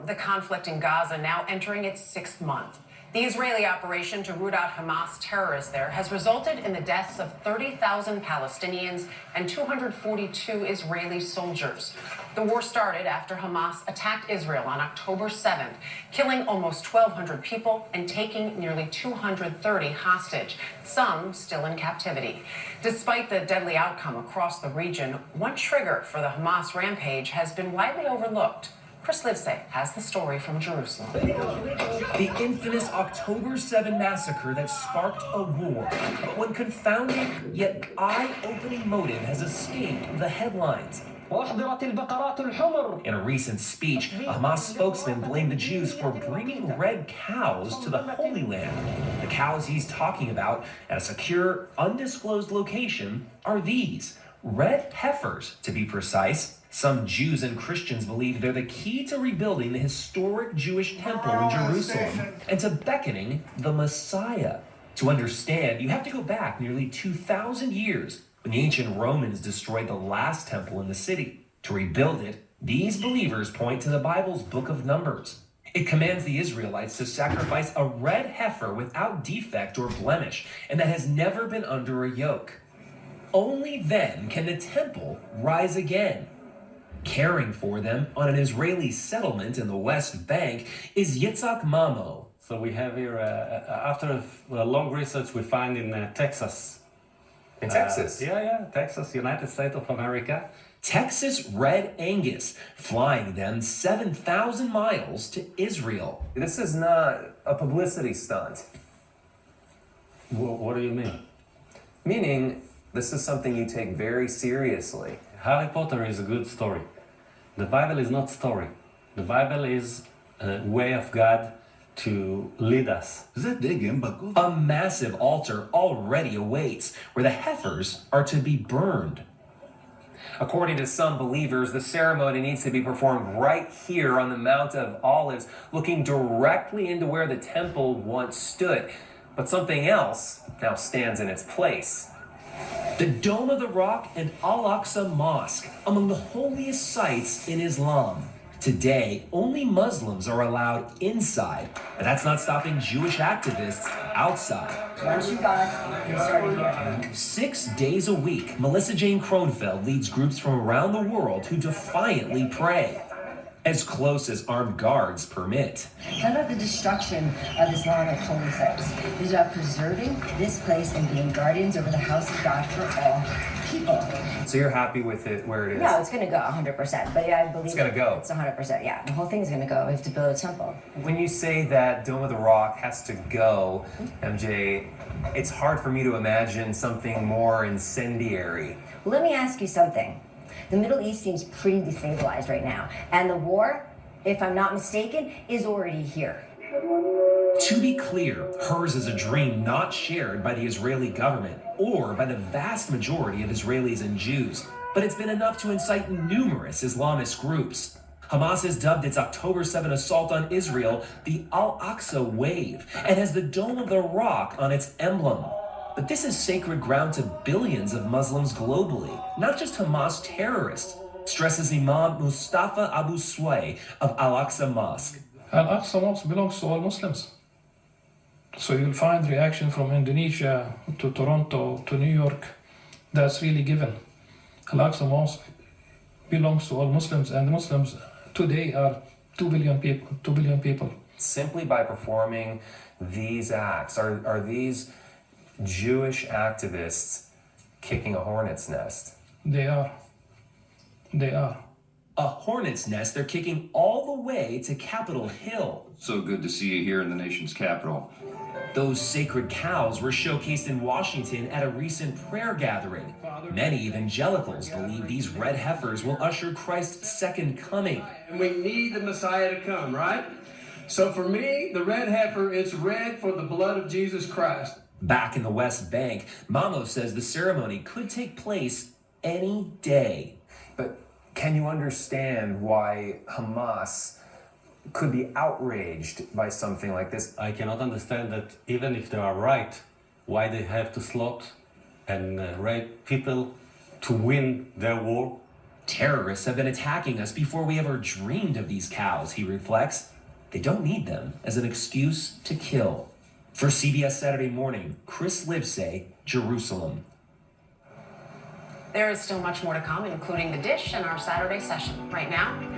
The conflict in Gaza now entering its 6th month. The Israeli operation to root out Hamas terrorists there has resulted in the deaths of 30,000 Palestinians and 242 Israeli soldiers. The war started after Hamas attacked Israel on October 7th, killing almost 1,200 people and taking nearly 230 hostage, some still in captivity. Despite the deadly outcome across the region, one trigger for the Hamas rampage has been widely overlooked. Chris Livesay has the story from Jerusalem. The infamous October 7 massacre that sparked a war. But one confounding yet eye-opening motive has escaped the headlines. In a recent speech, a Hamas spokesman blamed the Jews for bringing red cows to the Holy Land. The cows he's talking about at a secure, undisclosed location are these, red heifers, to be precise. Some Jews and Christians believe they're the key to rebuilding the historic Jewish temple in Jerusalem and to beckoning the Messiah. To understand, you have to go back nearly 2,000 years when the ancient Romans destroyed the last temple in the city. To rebuild it, these believers point to the Bible's book of Numbers. It commands the Israelites to sacrifice a red heifer without defect or blemish and that has never been under a yoke. Only then can the temple rise again. Caring for them on an Israeli settlement in the West Bank is Yitzhak Mamo. So we have here, after a long research, we find in Texas. In Texas? Texas, United States of America. Texas Red Angus, flying them 7,000 miles to Israel. This is not a publicity stunt. What do you mean? Meaning, this is something you take very seriously. Harry Potter is a good story. The Bible is not story. The Bible is a way of God to lead us. A massive altar already awaits, where the heifers are to be burned. According to some believers, the ceremony needs to be performed right here on the Mount of Olives, looking directly into where the temple once stood. But something else now stands in its place. The Dome of the Rock and Al-Aqsa Mosque, among the holiest sites in Islam. Today, only Muslims are allowed inside, but that's not stopping Jewish activists outside. Once you got it started here. 6 days a week, Melissa Jane Kronfeld leads groups from around the world who defiantly pray, as close as armed guards permit. It's not about the destruction of Islamic holy sites. It's about preserving this place and being guardians over the house of God for all people. So you're happy with it where it is? No, it's going to go 100%. But yeah, I believe it's going to go. It's 100%. Yeah, the whole thing is going to go. We have to build a temple. When you say that Dome of the Rock has to go, MJ, it's hard for me to imagine something more incendiary. Let me ask you something. The Middle East seems pretty destabilized right now. And the war, if I'm not mistaken, is already here. To be clear, hers is a dream not shared by the Israeli government or by the vast majority of Israelis and Jews, but it's been enough to incite numerous Islamist groups. Hamas has dubbed its October 7 assault on Israel the Al-Aqsa Wave and has the Dome of the Rock on its emblem. But this is sacred ground to billions of Muslims globally, not just Hamas terrorists, stresses Imam Mustafa Abu Sway of Al-Aqsa Mosque. Al-Aqsa Mosque belongs to all Muslims. So you'll find reaction from Indonesia to Toronto to New York. That's really given. Al-Aqsa Mosque belongs to all Muslims, and Muslims today are 2 billion people. Simply by performing these acts, are these Jewish activists kicking a hornet's nest? They are. A hornet's nest they're kicking all the way to Capitol Hill. So good to see you here in the nation's capital. Those sacred cows were showcased in Washington at a recent prayer gathering. Many evangelicals believe these red heifers will usher Christ's second coming. And we need the Messiah to come, right? So for me, the red heifer is red for the blood of Jesus Christ. Back in the West Bank, Mamo says the ceremony could take place any day. But can you understand why Hamas could be outraged by something like this? I cannot understand that even if they are right, why they have to slaughter and rape people to win their war. Terrorists have been attacking us before we ever dreamed of these cows, he reflects. They don't need them as an excuse to kill. For CBS Saturday Morning, Chris Livesay, Jerusalem. There is still much more to come, including the dish and our Saturday session. Right now,